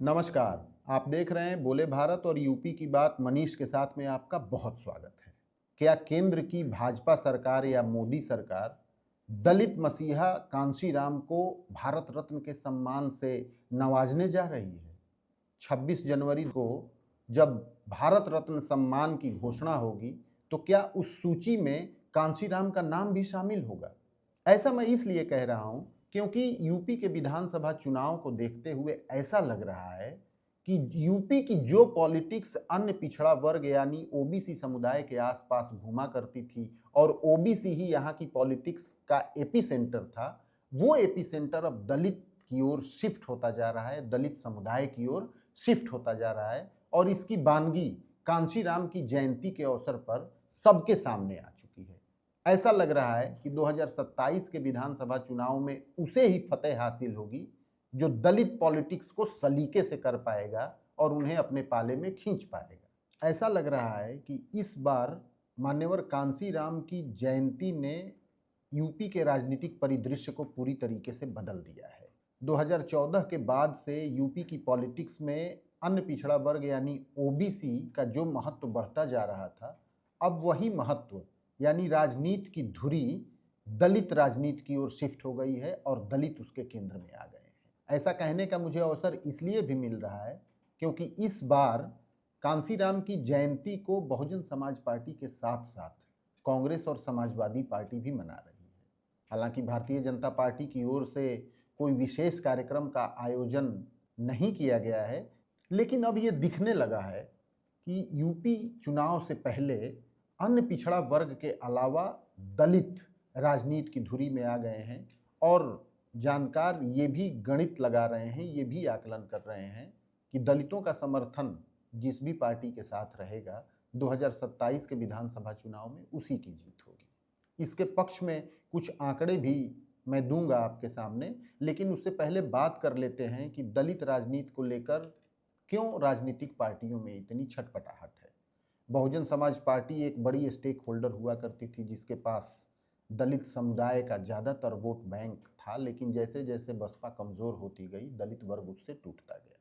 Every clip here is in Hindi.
नमस्कार। आप देख रहे हैं बोले भारत और यूपी की बात मनीष के साथ में आपका बहुत स्वागत है। क्या केंद्र की भाजपा सरकार या मोदी सरकार दलित मसीहा कांशीराम को भारत रत्न के सम्मान से नवाजने जा रही है? 26 जनवरी को जब भारत रत्न सम्मान की घोषणा होगी तो क्या उस सूची में कांशीराम का नाम भी शामिल होगा? ऐसा मैं इसलिए कह रहा हूं क्योंकि यूपी के विधानसभा चुनाव को देखते हुए ऐसा लग रहा है कि यूपी की जो पॉलिटिक्स अन्य पिछड़ा वर्ग यानी ओबीसी समुदाय के आसपास घूमा करती थी और ओबीसी ही यहाँ की पॉलिटिक्स का एपिसेंटर था, वो एपिसेंटर अब दलित की ओर शिफ्ट होता जा रहा है, दलित समुदाय की ओर शिफ्ट होता जा रहा है और इसकी बानगी कांशीराम की जयंती के अवसर पर सबके सामने आ चुकी है। ऐसा लग रहा है कि 2027 के विधानसभा चुनाव में उसे ही फतेह हासिल होगी जो दलित पॉलिटिक्स को सलीके से कर पाएगा और उन्हें अपने पाले में खींच पाएगा। ऐसा लग रहा है कि इस बार मान्यवर कांशीराम की जयंती ने यूपी के राजनीतिक परिदृश्य को पूरी तरीके से बदल दिया है। 2014 के बाद से यूपी की पॉलिटिक्स में अन्य पिछड़ा वर्ग यानी ओबीसी का जो महत्व बढ़ता जा रहा था, अब वही महत्व यानी राजनीति की धुरी दलित राजनीति की ओर शिफ्ट हो गई है और दलित उसके केंद्र में आ गए हैं। ऐसा कहने का मुझे अवसर इसलिए भी मिल रहा है क्योंकि इस बार कांशीराम की जयंती को बहुजन समाज पार्टी के साथ साथ कांग्रेस और समाजवादी पार्टी भी मना रही है। हालांकि भारतीय जनता पार्टी की ओर से कोई विशेष कार्यक्रम का आयोजन नहीं किया गया है, लेकिन अब ये दिखने लगा है कि यूपी चुनाव से पहले अन्य पिछड़ा वर्ग के अलावा दलित राजनीति की धुरी में आ गए हैं और जानकार ये भी गणित लगा रहे हैं, ये भी आकलन कर रहे हैं कि दलितों का समर्थन जिस भी पार्टी के साथ रहेगा 2027 के विधानसभा चुनाव में उसी की जीत होगी। इसके पक्ष में कुछ आंकड़े भी मैं दूंगा आपके सामने, लेकिन उससे पहले बात कर लेते हैं कि दलित राजनीति को लेकर क्यों राजनीतिक पार्टियों में इतनी छटपटाहट है। बहुजन समाज पार्टी एक बड़ी स्टेक होल्डर हुआ करती थी जिसके पास दलित समुदाय का ज़्यादातर वोट बैंक था, लेकिन जैसे जैसे बसपा कमज़ोर होती गई दलित वर्ग उससे टूटता गया।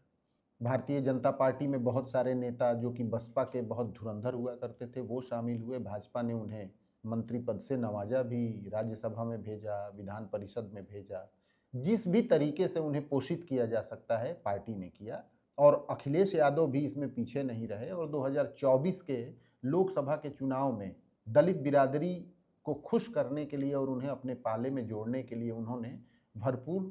भारतीय जनता पार्टी में बहुत सारे नेता जो कि बसपा के बहुत धुरंधर हुआ करते थे वो शामिल हुए। भाजपा ने उन्हें मंत्री पद से नवाजा भी, राज्यसभा में भेजा, विधान परिषद में भेजा। जिस भी तरीके से उन्हें पोषित किया जा सकता है पार्टी ने किया और अखिलेश यादव भी इसमें पीछे नहीं रहे और 2024 के लोकसभा के चुनाव में दलित बिरादरी को खुश करने के लिए और उन्हें अपने पाले में जोड़ने के लिए उन्होंने भरपूर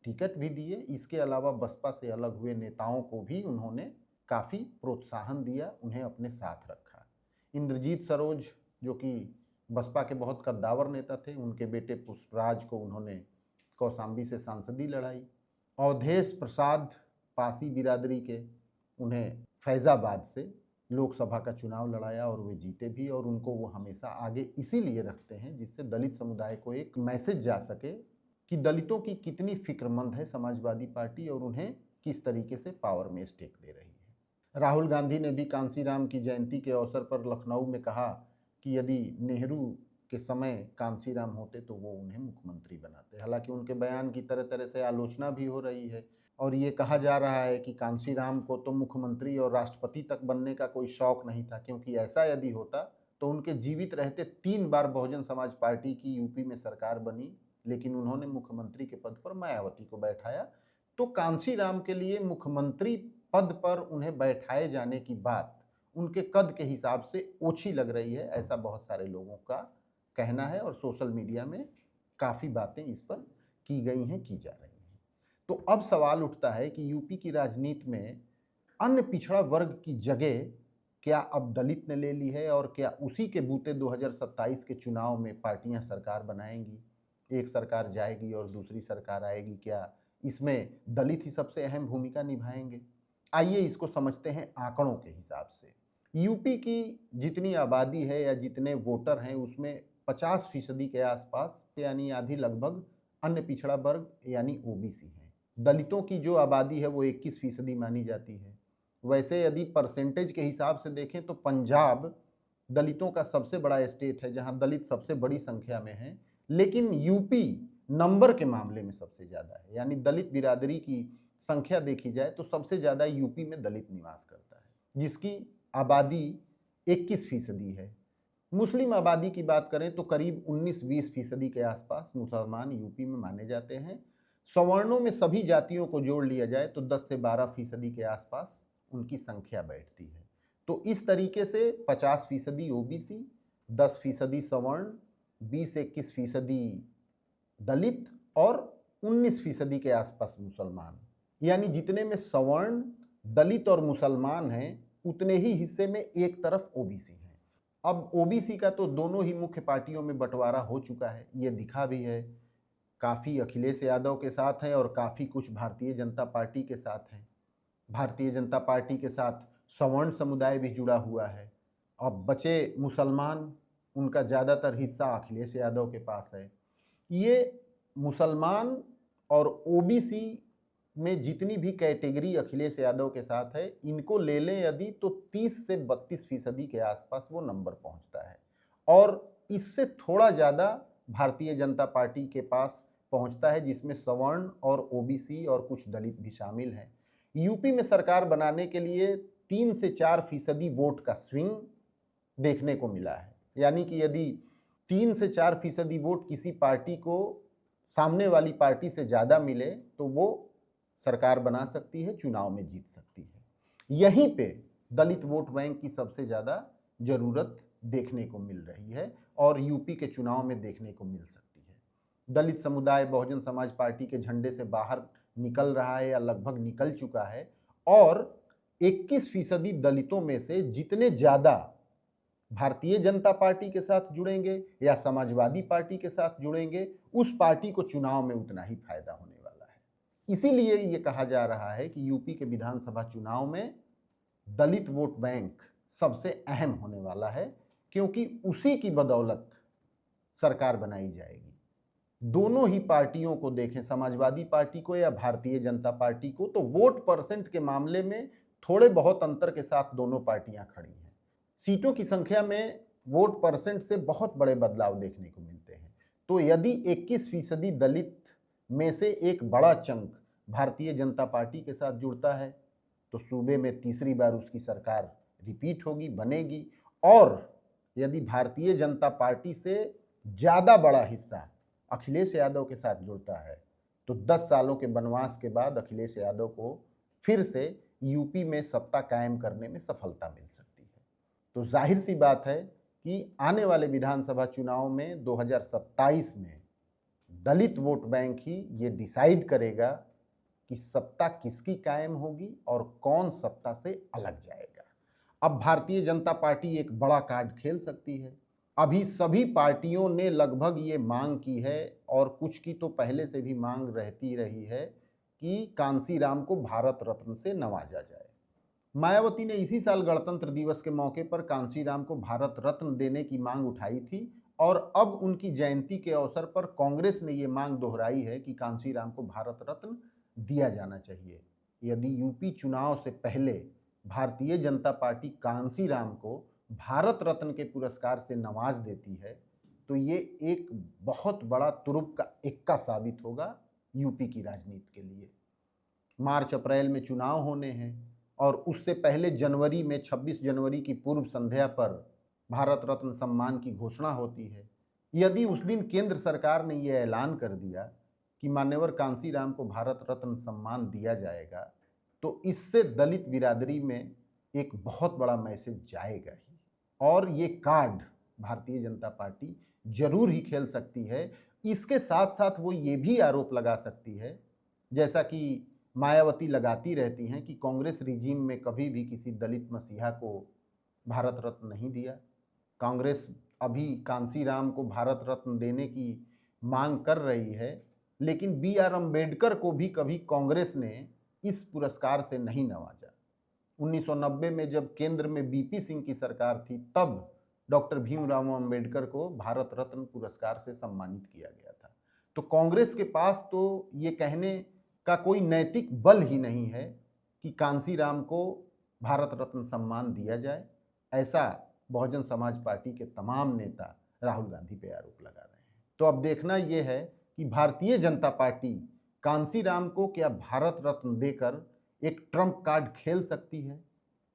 टिकट भी दिए। इसके अलावा बसपा से अलग हुए नेताओं को भी उन्होंने काफ़ी प्रोत्साहन दिया, उन्हें अपने साथ रखा। इंद्रजीत सरोज जो कि बसपा के बहुत कद्दावर नेता थे, उनके बेटे पुष्पराज को उन्होंने कौशाम्बी से सांसदी लड़ाई। अवधेश प्रसाद पासी बिरादरी के, उन्हें फैज़ाबाद से लोकसभा का चुनाव लड़ाया और वे जीते भी और उनको वो हमेशा आगे इसीलिए रखते हैं जिससे दलित समुदाय को एक मैसेज जा सके कि दलितों की कितनी फिक्रमंद है समाजवादी पार्टी और उन्हें किस तरीके से पावर में स्टेक दे रही है। राहुल गांधी ने भी कांशीराम की जयंती के अवसर पर लखनऊ में कहा कि यदि नेहरू के समय कांशीराम होते तो वो उन्हें मुख्यमंत्री बनाते। हालांकि उनके बयान की तरह तरह से आलोचना भी हो रही है और ये कहा जा रहा है कि कांशीराम को तो मुख्यमंत्री और राष्ट्रपति तक बनने का कोई शौक नहीं था, क्योंकि ऐसा यदि होता तो उनके जीवित रहते 3 बार बहुजन समाज पार्टी की यूपी में सरकार बनी, लेकिन उन्होंने मुख्यमंत्री के पद पर मायावती को बैठाया। तो कांशीराम के लिए मुख्यमंत्री पद पर उन्हें बैठाए जाने की बात उनके कद के हिसाब से ओछी लग रही है, ऐसा बहुत सारे लोगों का कहना है और सोशल मीडिया में काफ़ी बातें इस पर की गई हैं, की जा रही हैं। तो अब सवाल उठता है कि यूपी की राजनीति में अन्य पिछड़ा वर्ग की जगह क्या अब दलित ने ले ली है और क्या उसी के बूते 2027 के चुनाव में पार्टियां सरकार बनाएंगी? एक सरकार जाएगी और दूसरी सरकार आएगी, क्या इसमें दलित ही सबसे अहम भूमिका निभाएंगे? आइए इसको समझते हैं आंकड़ों के हिसाब से। यूपी की जितनी आबादी है या जितने वोटर हैं उसमें 50% के आसपास यानी आधी लगभग अन्य पिछड़ा वर्ग यानी ओबीसी हैं। दलितों की जो आबादी है वो 21% मानी जाती है। वैसे यदि परसेंटेज के हिसाब से देखें तो पंजाब दलितों का सबसे बड़ा स्टेट है जहां दलित सबसे बड़ी संख्या में हैं, लेकिन यूपी नंबर के मामले में सबसे ज़्यादा है, यानी दलित बिरादरी की संख्या देखी जाए तो सबसे ज़्यादा यूपी में दलित निवास करता है, जिसकी आबादी 21% है। मुस्लिम आबादी की बात करें तो करीब 19-20% के आसपास मुसलमान यूपी में माने जाते हैं। सवर्णों में सभी जातियों को जोड़ लिया जाए तो 10 से 12% के आसपास उनकी संख्या बैठती है। तो इस तरीके से 50% ओबीसी, 10% सवर्ण, 20-21% दलित और 19% के आसपास मुसलमान, यानी जितने में सवर्ण, दलित और मुसलमान हैं उतने ही हिस्से में एक तरफ ओबीसी हैं। अब ओबीसी का तो दोनों ही मुख्य पार्टियों में बंटवारा हो चुका है, ये दिखा भी है। काफ़ी अखिलेश यादव के साथ हैं और काफ़ी कुछ भारतीय जनता पार्टी के साथ हैं। भारतीय जनता पार्टी के साथ सवर्ण समुदाय भी जुड़ा हुआ है। अब बचे मुसलमान, उनका ज़्यादातर हिस्सा अखिलेश यादव के पास है। ये मुसलमान और ओबीसी में जितनी भी कैटेगरी अखिलेश यादव के साथ है, इनको ले लें यदि तो 30 से 32% के आसपास वो नंबर पहुंचता है और इससे थोड़ा ज़्यादा भारतीय जनता पार्टी के पास पहुंचता है, जिसमें सवर्ण और ओबीसी और कुछ दलित भी शामिल हैं। यूपी में सरकार बनाने के लिए 3 से 4% वोट का स्विंग देखने को मिला है, यानी कि यदि 3 से 4% वोट किसी पार्टी को सामने वाली पार्टी से ज़्यादा मिले तो वो सरकार बना सकती है, चुनाव में जीत सकती है। यहीं पे दलित वोट बैंक की सबसे ज़्यादा ज़रूरत देखने को मिल रही है और यूपी के चुनाव में देखने को मिल सकती है। दलित समुदाय बहुजन समाज पार्टी के झंडे से बाहर निकल रहा है या लगभग निकल चुका है और 21% दलितों में से जितने ज़्यादा भारतीय जनता पार्टी के साथ जुड़ेंगे या समाजवादी पार्टी के साथ जुड़ेंगे, उस पार्टी को चुनाव में उतना ही फायदा होने वाला है। इसीलिए ये कहा जा रहा है कि यूपी के विधानसभा चुनाव में दलित वोट बैंक सबसे अहम होने वाला है, क्योंकि उसी की बदौलत सरकार बनाई जाएगी। दोनों ही पार्टियों को देखें, समाजवादी पार्टी को या भारतीय जनता पार्टी को, तो वोट परसेंट के मामले में थोड़े बहुत अंतर के साथ दोनों पार्टियां खड़ी हैं। सीटों की संख्या में वोट परसेंट से बहुत बड़े बदलाव देखने को मिलते हैं। तो यदि 21% दलित में से एक बड़ा चंक भारतीय जनता पार्टी के साथ जुड़ता है तो सूबे में तीसरी बार उसकी सरकार रिपीट होगी, बनेगी। और यदि भारतीय जनता पार्टी से ज़्यादा बड़ा हिस्सा अखिलेश यादव के साथ जुड़ता है तो 10 सालों के वनवास के बाद अखिलेश यादव को फिर से यूपी में सत्ता कायम करने में सफलता मिल सकती है। तो जाहिर सी बात है कि आने वाले विधानसभा चुनाव में 2027 में दलित वोट बैंक ही ये डिसाइड करेगा कि सत्ता किसकी कायम होगी और कौन सत्ता से अलग जाएगा। अब भारतीय जनता पार्टी एक बड़ा कार्ड खेल सकती है। अभी सभी पार्टियों ने लगभग ये मांग की है और कुछ की तो पहले से भी मांग रहती रही है कि कांसीराम को भारत रत्न से नवाजा जाए। मायावती ने इसी साल गणतंत्र दिवस के मौके पर कांसीराम को भारत रत्न देने की मांग उठाई थी और अब उनकी जयंती के अवसर पर कांग्रेस ने ये मांग दोहराई है कि कांसीराम को भारत रत्न दिया जाना चाहिए। यदि यूपी चुनाव से पहले भारतीय जनता पार्टी कांसीराम को भारत रत्न के पुरस्कार से नवाज देती है तो ये एक बहुत बड़ा तुरुप का इक्का साबित होगा यूपी की राजनीति के लिए। मार्च अप्रैल में चुनाव होने हैं और उससे पहले जनवरी में 26 जनवरी की पूर्व संध्या पर भारत रत्न सम्मान की घोषणा होती है। यदि उस दिन केंद्र सरकार ने यह ऐलान कर दिया कि मान्यवर कांसीराम को भारत रत्न सम्मान दिया जाएगा तो इससे दलित बिरादरी में एक बहुत बड़ा मैसेज जाएगा ही और ये कार्ड भारतीय जनता पार्टी जरूर ही खेल सकती है। इसके साथ साथ वो ये भी आरोप लगा सकती है, जैसा कि मायावती लगाती रहती हैं, कि कांग्रेस रिजीम में कभी भी किसी दलित मसीहा को भारत रत्न नहीं दिया। कांग्रेस अभी कांसीराम को भारत रत्न देने की मांग कर रही है, लेकिन BR अम्बेडकर को भी कभी कांग्रेस ने इस पुरस्कार से नहीं नवाजा। 1990 में जब केंद्र में BP सिंह की सरकार थी तब डॉक्टर भीमराव अम्बेडकर को भारत रत्न पुरस्कार से सम्मानित किया गया था। तो कांग्रेस के पास तो ये कहने का कोई नैतिक बल ही नहीं है कि कांसीराम को भारत रत्न सम्मान दिया जाए। ऐसा बहुजन समाज पार्टी के तमाम नेता राहुल गांधी पे आरोप लगा रहे हैं। तो अब देखना यह है कि भारतीय जनता पार्टी कांशीराम को क्या भारत रत्न देकर एक ट्रम्प कार्ड खेल सकती है?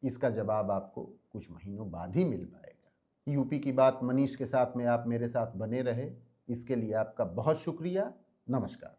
इसका जवाब आपको कुछ महीनों बाद ही मिल पाएगा। यूपी की बात मनीष के साथ में आप मेरे साथ बने रहे, इसके लिए आपका बहुत शुक्रिया। नमस्कार।